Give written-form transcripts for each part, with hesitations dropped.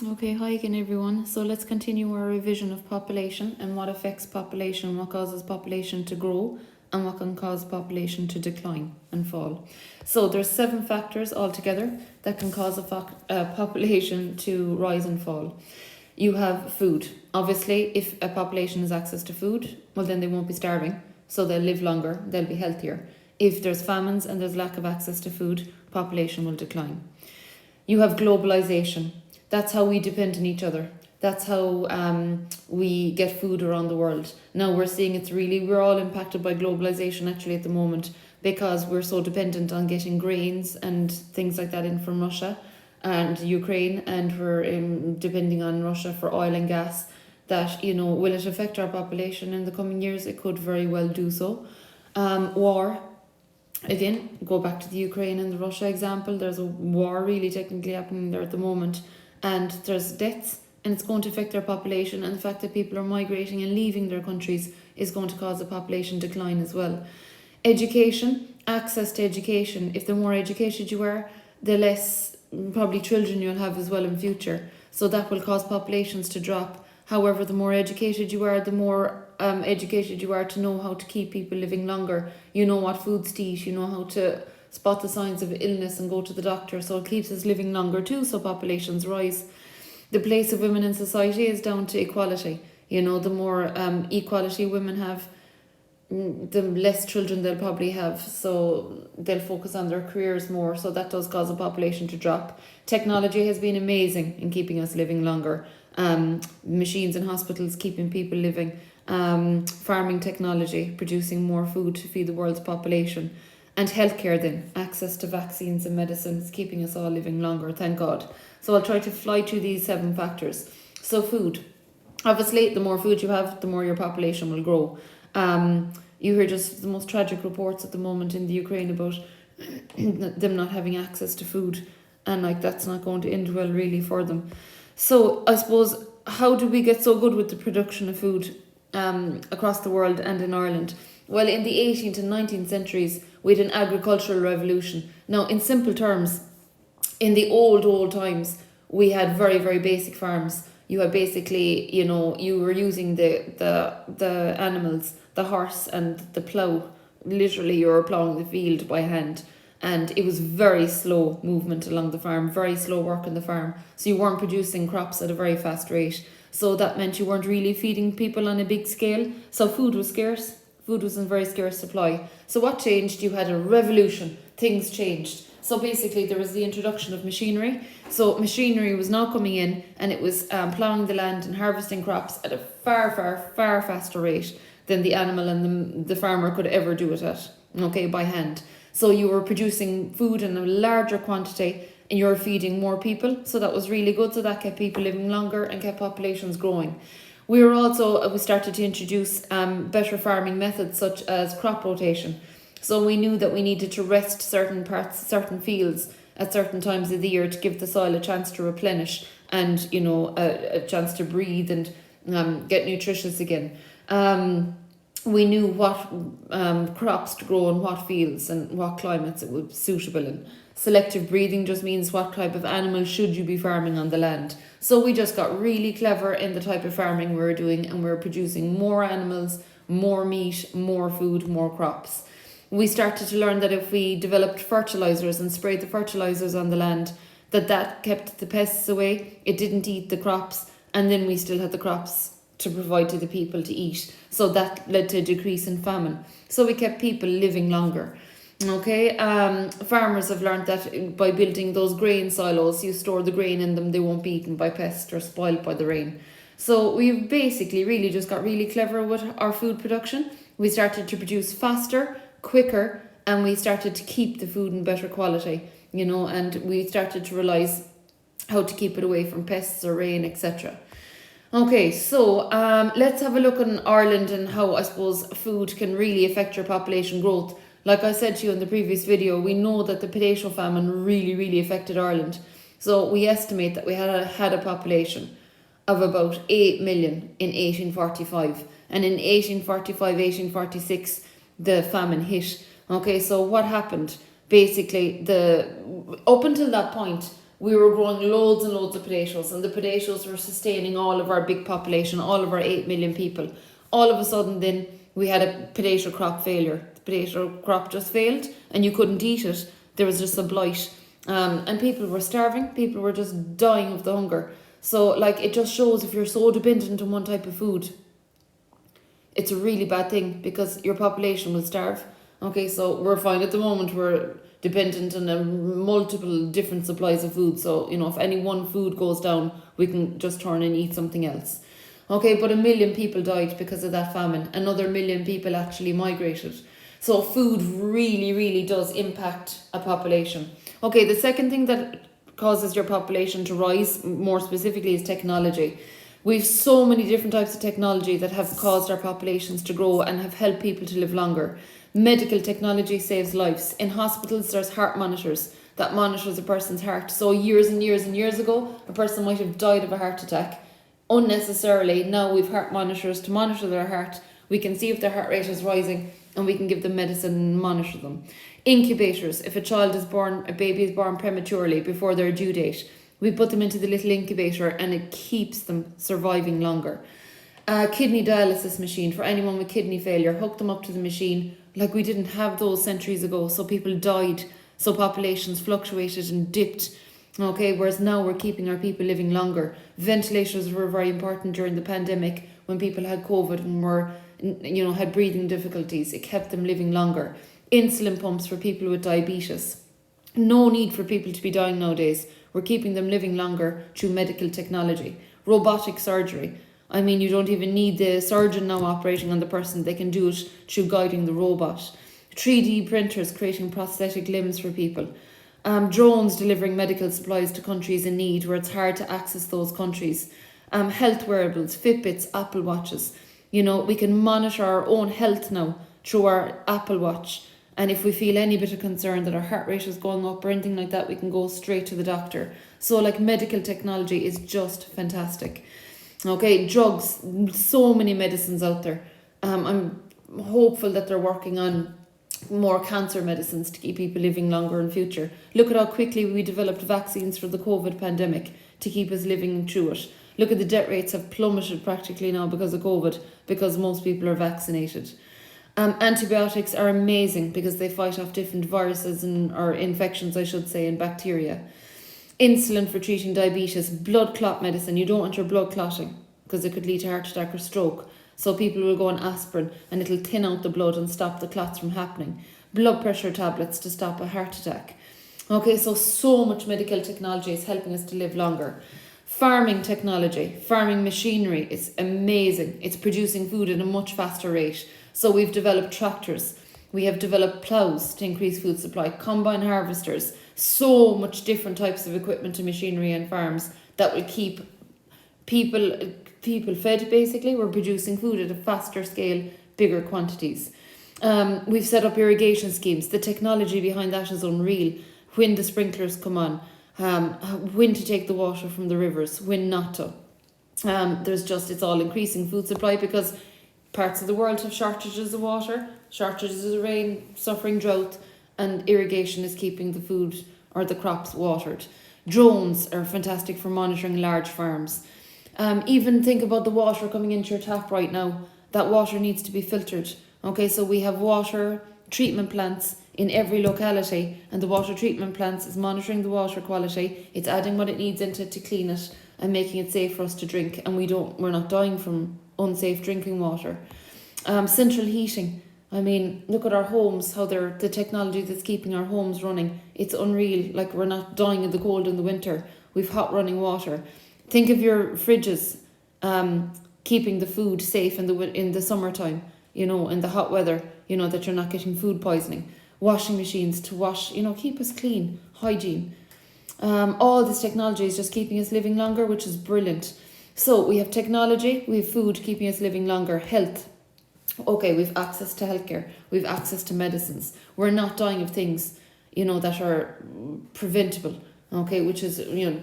Okay, hi again, everyone. So let's continue our revision of population and what affects population, what causes population to grow, and what can cause population to decline and fall. So there's 7 factors altogether that can cause a population to rise and fall. You have food. Obviously, if a population has access to food, well, then they won't be starving, so they'll live longer, they'll be healthier. If there's famines and there's lack of access to food, population will decline. You have globalization. That's how we depend on each other. That's how we get food around the world. Now we're seeing we're all impacted by globalization actually at the moment because we're so dependent on getting grains and things like that in from Russia and Ukraine, and we're depending on Russia for oil and gas. That, will it affect our population in the coming years? It could very well do so. War. Again, go back to the Ukraine and the Russia example. There's a war really technically happening there at the moment, and there's deaths, and it's going to affect their population. And the fact that people are migrating and leaving their countries is going to cause a population decline as well. Education, access to education. If the more educated you are, the less probably children you'll have as well in future. So that will cause populations to drop. However, the more educated you are, the more educated you are to know how to keep people living longer. You know what foods to eat, you know how to spot the signs of illness and go to the doctor. So it keeps us living longer too, so populations rise. The place of women in society is down to equality. The more equality women have, the less children they'll probably have, so they'll focus on their careers more, so that does cause a population to drop. Technology has been amazing in keeping us living longer. Machines in hospitals keeping people living. Farming technology producing more food to feed the world's population. And healthcare then, access to vaccines and medicines keeping us all living longer, thank God. So I'll try to fly through these 7 factors. So food. Obviously, the more food you have, the more your population will grow. You hear just the most tragic reports at the moment in the Ukraine about them not having access to food, and that's not going to end well really for them. So I suppose, how do we get so good with the production of food across the world and in Ireland? Well, in the 18th and 19th centuries, we had an agricultural revolution. Now, in simple terms, in the old times, we had very, very basic farms. You had basically, you were using the animals, the horse and the plough. Literally, you were ploughing the field by hand. And it was very slow movement along the farm, very slow work on the farm. So you weren't producing crops at a very fast rate. So that meant you weren't really feeding people on a big scale. So food was scarce. Food was in very scarce supply. So what changed? You had a revolution. Things changed. So basically there was the introduction of machinery. So machinery was now coming in, and it was ploughing the land and harvesting crops at a far faster rate than the animal and the farmer could ever do it at, by hand. So you were producing food in a larger quantity and you were feeding more people. So that was really good. So that kept people living longer and kept populations growing. We started to introduce better farming methods such as crop rotation. So we knew that we needed to rest certain fields at certain times of the year to give the soil a chance to replenish and, a chance to breathe and get nutritious again. We knew what crops to grow in what fields and what climates it would be suitable in. Selective breeding just means what type of animal should you be farming on the land. So we just got really clever in the type of farming we were doing, and we were producing more animals, more meat, more food, more crops. We started to learn that if we developed fertilizers and sprayed the fertilizers on the land, that kept the pests away, it didn't eat the crops, and then we still had the crops to provide to the people to eat. So that led to a decrease in famine. So we kept people living longer. Farmers have learned that by building those grain silos, you store the grain in them, they won't be eaten by pests or spoiled by the rain. So we've basically really just got really clever with our food production. We started to produce faster, quicker, and we started to keep the food in better quality, and we started to realise how to keep it away from pests or rain, etc. Okay, so let's have a look at Ireland and how I suppose food can really affect your population growth. Like I said to you in the previous video, we know that the potato famine really affected Ireland. So we estimate that we had a population of about 8 million in 1845. And in 1846, the famine hit. Okay, so what happened? Basically, up until that point, we were growing loads and loads of potatoes, and the potatoes were sustaining all of our big population, all of our 8 million people. All of a sudden then we had a potato crop failure. The potato crop just failed and you couldn't eat it. There was just a blight. And people were starving, people were just dying of the hunger. So like, it just shows if you're so dependent on one type of food, it's a really bad thing, because your population will starve. Okay, so we're fine at the moment, we're dependent on multiple different supplies of food. So, you know, if any one food goes down, we can just turn and eat something else. Okay, but 1 million people died because of that famine. Another 1 million people actually migrated. So food really, really does impact a population. Okay, the second thing that causes your population to rise, more specifically, is technology. We've so many different types of technology that have caused our populations to grow and have helped people to live longer. Medical technology saves lives. In hospitals, there's heart monitors that monitors a person's heart. So years and years and years ago, a person might have died of a heart attack unnecessarily. Now we've heart monitors to monitor their heart. We can see if their heart rate is rising and we can give them medicine and monitor them. Incubators. If a child is born, a baby is born prematurely before their due date, we put them into the little incubator and it keeps them surviving longer. Kidney dialysis machine for anyone with kidney failure. Hook them up to the machine. Like, we didn't have those centuries ago, so people died, so populations fluctuated and dipped. Okay, whereas now we're keeping our people living longer. Ventilators were very important during the pandemic when people had COVID and were, you know, had breathing difficulties. It kept them living longer. Insulin pumps for people with diabetes. No need for people to be dying nowadays. We're keeping them living longer through medical technology. Robotic surgery. I mean, you don't even need the surgeon now operating on the person. They can do it through guiding the robot. 3D printers creating prosthetic limbs for people. Drones delivering medical supplies to countries in need where it's hard to access those countries. Health wearables, Fitbits, Apple Watches. You know, we can monitor our own health now through our Apple Watch. And if we feel any bit of concern that our heart rate is going up or anything like that, we can go straight to the doctor. So like, medical technology is just fantastic. Okay, drugs, so many medicines out there. I'm hopeful that they're working on more cancer medicines to keep people living longer in future. Look at how quickly we developed vaccines for the COVID pandemic to keep us living through it. Look at the death rates have plummeted practically now because of COVID, because most people are vaccinated. Antibiotics are amazing because they fight off different viruses or infections, I should say, and bacteria. Insulin for treating diabetes, blood clot medicine. You don't want your blood clotting because it could lead to heart attack or stroke. So people will go on aspirin and it'll thin out the blood and stop the clots from happening. Blood pressure tablets to stop a heart attack. Okay, so much medical technology is helping us to live longer. Farming technology, farming machinery is amazing. It's producing food at a much faster rate. So we've developed tractors. We have developed ploughs to increase food supply, combine harvesters, so much different types of equipment and machinery and farms that will keep people fed, basically. We're producing food at a faster scale, bigger quantities. We've set up irrigation schemes. The technology behind that is unreal. When the sprinklers come on, when to take the water from the rivers, when not to. It's all increasing food supply because parts of the world have shortages of water, shortages of rain, suffering drought, and irrigation is keeping the food or the crops watered. Drones are fantastic for monitoring large farms. Even think about the water coming into your tap right now. That water needs to be filtered. Okay, so we have water treatment plants in every locality, and the water treatment plants is monitoring the water quality. It's adding what it needs into it to clean it and making it safe for us to drink, and we're not dying from unsafe drinking water. Central heating. I mean, look at our homes, how the technology that's keeping our homes running. It's unreal. Like, we're not dying of the cold in the winter. We've hot running water. Think of your fridges keeping the food safe in the summertime, in the hot weather, that you're not getting food poisoning. Washing machines to wash, keep us clean, hygiene. All this technology is just keeping us living longer, which is brilliant. So we have technology, we have food keeping us living longer, health. Okay, we've access to healthcare, we've access to medicines. We're not dying of things, that are preventable. Okay, which is,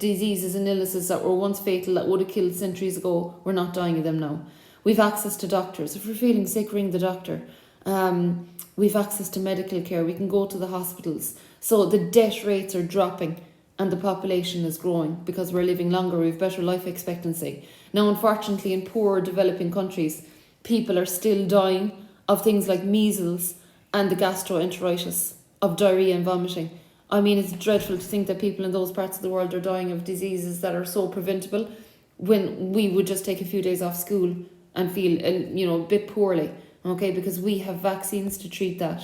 diseases and illnesses that were once fatal that would have killed centuries ago. We're not dying of them now. We've access to doctors. If we're feeling sick, ring the doctor. We've access to medical care. We can go to the hospitals. So the death rates are dropping. and the population is growing because we're living longer, we have better life expectancy. Now, unfortunately, in poor developing countries, people are still dying of things like measles and the gastroenteritis, of diarrhea and vomiting. I mean, it's dreadful to think that people in those parts of the world are dying of diseases that are so preventable when we would just take a few days off school and feel, a bit poorly, okay, because we have vaccines to treat that.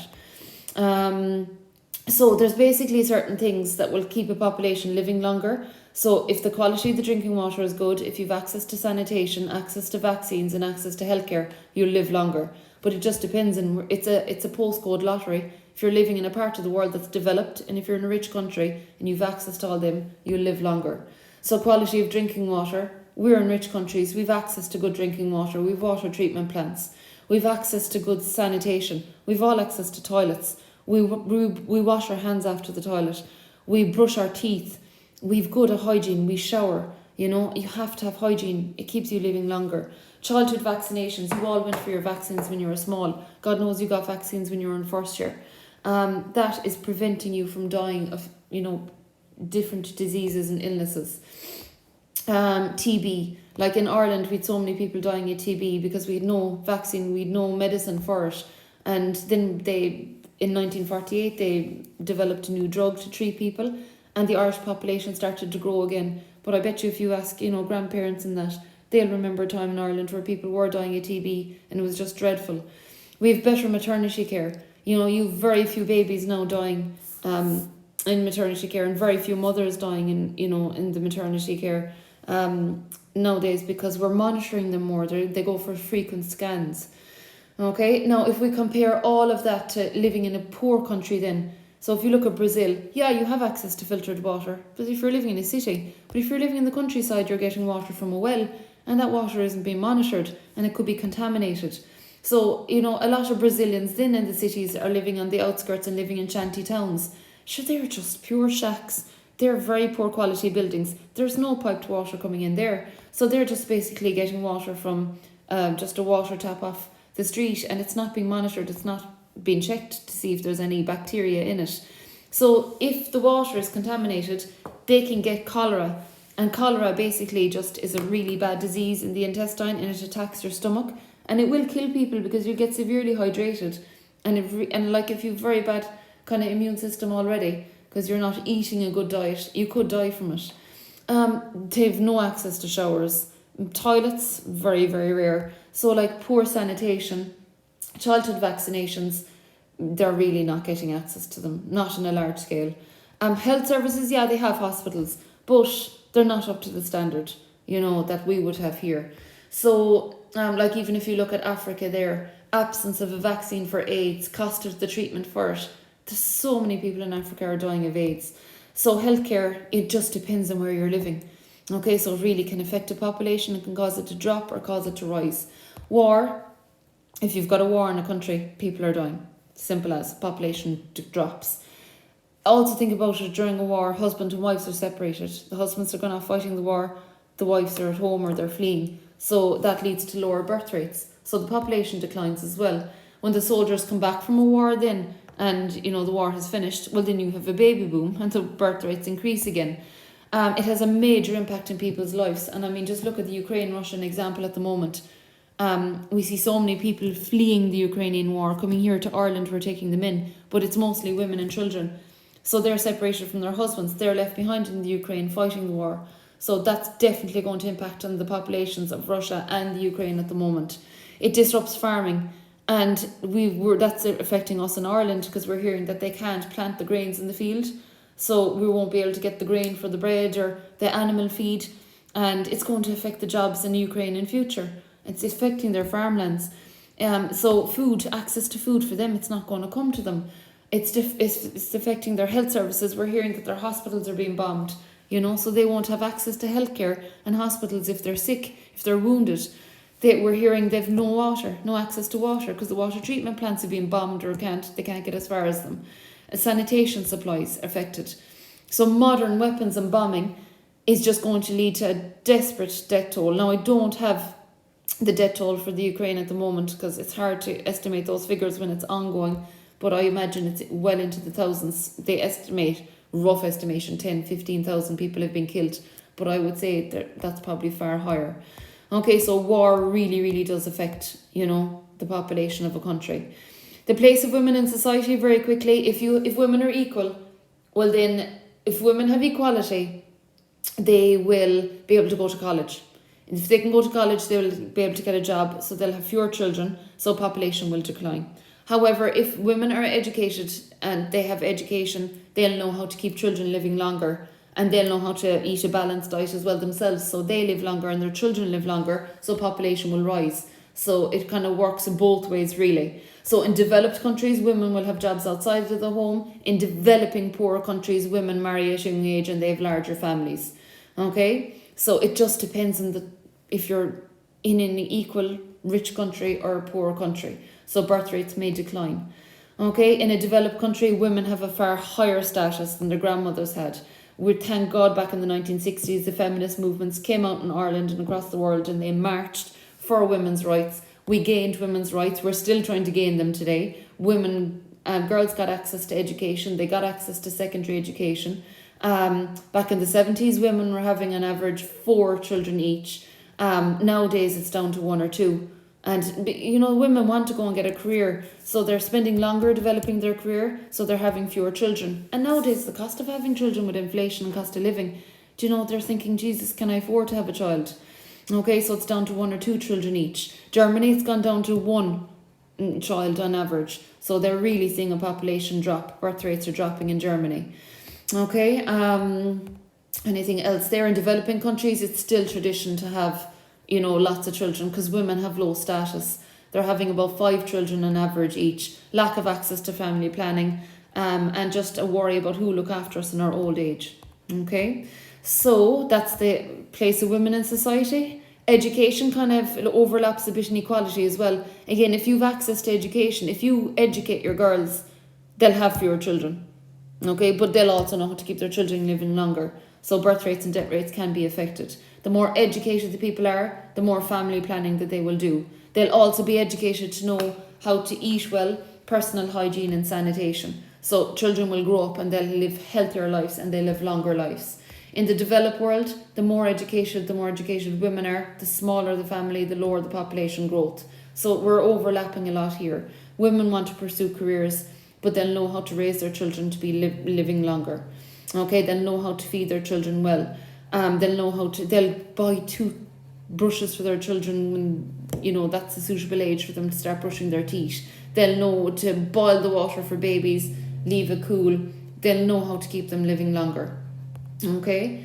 So there's basically certain things that will keep a population living longer. So if the quality of the drinking water is good, if you've access to sanitation, access to vaccines and access to healthcare, you'll live longer. But it just depends, and it's a postcode lottery. If you're living in a part of the world that's developed, and if you're in a rich country and you've access to all them, you'll live longer. So quality of drinking water, we're in rich countries, we've access to good drinking water, we've water treatment plants, we've access to good sanitation, we've all access to toilets, we wash our hands after the toilet, we brush our teeth, we've good hygiene, we shower, you have to have hygiene, it keeps you living longer. Childhood vaccinations, you all went for your vaccines when you were small. God knows you got vaccines when you were in first year. That is preventing you from dying of, different diseases and illnesses. TB, like in Ireland, we had so many people dying of TB because we had no vaccine, we had no medicine for it. And then in 1948, they developed a new drug to treat people, and the Irish population started to grow again. But I bet you if you ask, grandparents and that, they'll remember a time in Ireland where people were dying of TB and it was just dreadful. We have better maternity care. You've very few babies now dying in maternity care, and very few mothers dying in the maternity care nowadays, because we're monitoring them more. They go for frequent scans. Okay, now if we compare all of that to living in a poor country then, so if you look at Brazil, yeah, you have access to filtered water, but if you're living in a city, but if you're living in the countryside, you're getting water from a well, and that water isn't being monitored, and it could be contaminated. So, a lot of Brazilians then in the cities are living on the outskirts and living in shanty towns. Sure, they're just pure shacks. They're very poor quality buildings. There's no piped water coming in there. So they're just basically getting water from just a water tap off the street, and it's not being monitored. It's not being checked to see if there's any bacteria in it. So if the water is contaminated, they can get cholera. And cholera basically just is a really bad disease in the intestine, and it attacks your stomach, and it will kill people because you get severely hydrated, and if you've very bad kind of immune system already because you're not eating a good diet, you could die from it. They've no access to showers, toilets very, very rare. So like poor sanitation, childhood vaccinations, they're really not getting access to them, not on a large scale. Health services, yeah, they have hospitals, but they're not up to the standard, that we would have here. So, like even if you look at Africa there, absence of a vaccine for AIDS, cost of the treatment for it, there's so many people in Africa are dying of AIDS. So healthcare, it just depends on where you're living. Okay, so it really can affect a population. It can cause it to drop or cause it to rise. War, if you've got a war in a country, people are dying. Simple as, population drops. Also think about it, during a war, husband and wives are separated. The husbands are going off fighting the war, the wives are at home or they're fleeing. So that leads to lower birth rates. So the population declines as well. When the soldiers come back from a war then, and the war has finished, well then you have a baby boom and the birth rates increase again. It has a major impact in people's lives. And I mean, just look at the Ukraine-Russian example at the moment. We see so many people fleeing the Ukrainian war, coming here to Ireland, we're taking them in, but it's mostly women and children. So they're separated from their husbands, they're left behind in the Ukraine fighting the war. So that's definitely going to impact on the populations of Russia and the Ukraine at the moment. It disrupts farming, and that's affecting us in Ireland because we're hearing that they can't plant the grains in the field. So we won't be able to get the grain for the bread or the animal feed, and it's going to affect the jobs in Ukraine in future. It's affecting their farmlands. So access to food for them, it's not going to come to them. It's affecting their health services. We're hearing that their hospitals are being bombed, so they won't have access to healthcare and hospitals if they're sick, if they're wounded. We're hearing they've no water, no access to water because the water treatment plants are being bombed or they can't get as far as them. Sanitation supplies affected. So modern weapons and bombing is just going to lead to a desperate death toll. Now I don't have the death toll for the Ukraine at the moment because it's hard to estimate those figures when it's ongoing, but I imagine it's well into the thousands. They estimate rough estimation, 10,000-15,000 people have been killed, but I would say that's probably far higher. Okay, so war really, really does affect, the population of a country. The place of women in society, very quickly, if women are equal, well then, if women have equality, they will be able to go to college. And if they can go to college, they will be able to get a job, so they'll have fewer children, so population will decline. However, if women are educated and they have education, they'll know how to keep children living longer, and they'll know how to eat a balanced diet as well themselves, so they live longer and their children live longer, so population will rise. So it kind of works in both ways, really. So in developed countries, women will have jobs outside of the home. In developing poorer countries, women marry at a young age and they have larger families. Okay? So it just depends on if you're in an equal rich country or a poor country. So birth rates may decline. Okay? In a developed country, women have a far higher status than their grandmothers had. Thank God, back in the 1960s, the feminist movements came out in Ireland and across the world, and they marched for women's rights. We gained women's rights. We're still trying to gain them today. Girls got access to education. They got access to secondary education. Back in the 70s, women were having an average 4 children each. Nowadays, it's down to 1 or 2. And, women want to go and get a career, so they're spending longer developing their career, so they're having fewer children. And nowadays, the cost of having children with inflation and cost of living, they're thinking, Jesus, can I afford to have a child? Okay, so it's down to 1 or 2 children each. Germany, it's gone down to 1 child on average. So they're really seeing a population drop. Birth rates are dropping in Germany. Okay, anything else there? In developing countries, it's still tradition to have, lots of children, because women have low status. They're having about 5 children on average each. Lack of access to family planning, and just a worry about who look after us in our old age. Okay, so that's the place of women in society. Education kind of overlaps a bit in equality as well. Again, if you've access to education, if you educate your girls, they'll have fewer children. Okay, but they'll also know how to keep their children living longer. So birth rates and death rates can be affected. The more educated the people are, the more family planning that they will do. They'll also be educated to know how to eat well, personal hygiene and sanitation. So children will grow up and they'll live healthier lives and they'll live longer lives. In the developed world, the more educated women are, the smaller the family, the lower the population growth. So we're overlapping a lot here. Women want to pursue careers, but they'll know how to raise their children to be living longer. Okay, they'll know how to feed their children well. They'll buy toothbrushes for their children when, that's a suitable age for them to start brushing their teeth. They'll know to boil the water for babies, leave it cool. They'll know how to keep them living longer. Okay,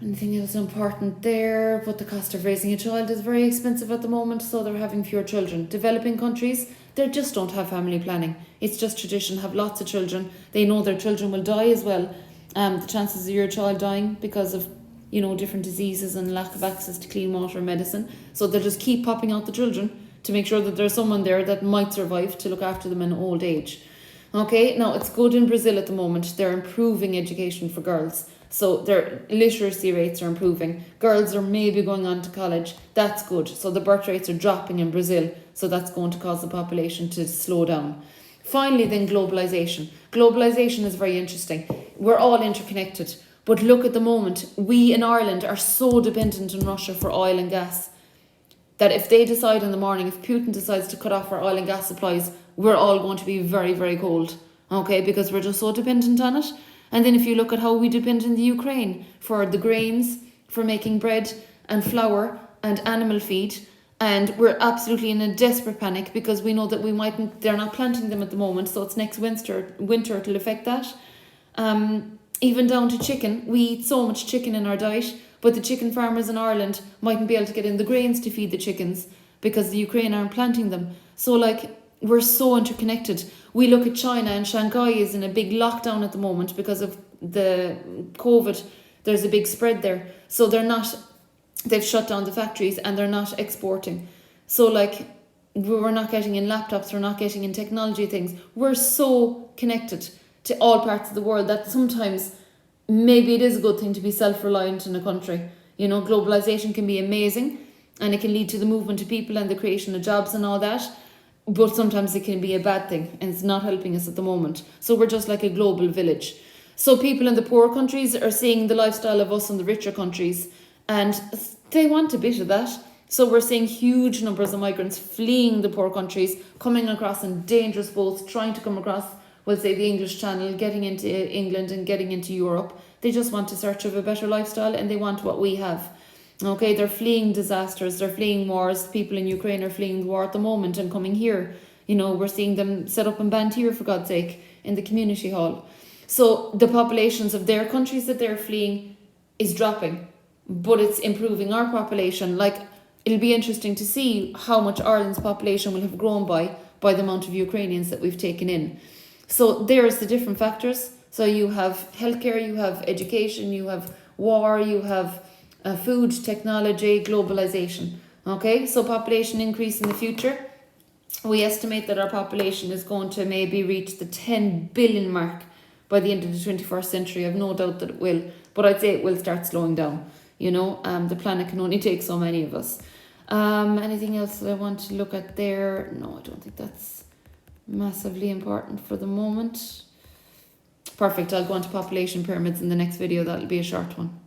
anything else important there? But the cost of raising a child is very expensive at the moment, so they're having fewer children. Developing countries, they just don't have family planning. It's just tradition, have lots of children. They know their children will die as well. The chances of your child dying because of, different diseases and lack of access to clean water and medicine. So they'll just keep popping out the children to make sure that there's someone there that might survive to look after them in old age. Okay, now it's good in Brazil at the moment. They're improving education for girls. So their literacy rates are improving. Girls are maybe going on to college. That's good. So the birth rates are dropping in Brazil. So that's going to cause the population to slow down. Finally, then globalization. Globalization is very interesting. We're all interconnected. But look at the moment. We in Ireland are so dependent on Russia for oil and gas that if they decide in the morning, if Putin decides to cut off our oil and gas supplies, we're all going to be very, very cold, okay, because we're just so dependent on it. And then if you look at how we depend on the Ukraine for the grains, for making bread and flour and animal feed, and we're absolutely in a desperate panic because we know that they're not planting them at the moment, so it's next winter it'll affect that. Even down to chicken, we eat so much chicken in our diet, but the chicken farmers in Ireland mightn't be able to get in the grains to feed the chickens because the Ukraine aren't planting them. So we're so interconnected. We look at China, and Shanghai is in a big lockdown at the moment because of the COVID. There's a big spread there. So they've shut down the factories and they're not exporting. So we're not getting in laptops, we're not getting in technology things. We're so connected to all parts of the world that sometimes maybe it is a good thing to be self-reliant in a country. Globalization can be amazing and it can lead to the movement of people and the creation of jobs and all that. but sometimes it can be a bad thing, and it's not helping us at the moment. So we're just like a global village. So people in the poor countries are seeing the lifestyle of us in the richer countries, and they want a bit of that. So we're seeing huge numbers of migrants fleeing the poor countries, coming across in dangerous boats, trying to come across, we'll say, the English Channel, getting into England and getting into Europe. They just want a search of a better lifestyle, and they want what we have. Okay, they're fleeing disasters, they're fleeing wars. People in Ukraine are fleeing the war at the moment and coming here. You know, we're seeing them set up in Bantir, for God's sake, in the community hall. So the populations of their countries that they're fleeing is dropping, but it's improving our population. Like, it'll be interesting to see how much Ireland's population will have grown by the amount of Ukrainians that we've taken in. So there's the different factors. So you have healthcare, you have education, you have war, you have food, technology, globalization. Okay, so population increase in the future. We estimate that our population is going to maybe reach the 10 billion mark by the end of the 21st century. I've no doubt that it will, but I'd say it will start slowing down. You know, the planet can only take so many of us. Anything else that I want to look at there? No, I don't think that's massively important for the moment. Perfect, I'll go on to population pyramids in the next video. That'll be a short one.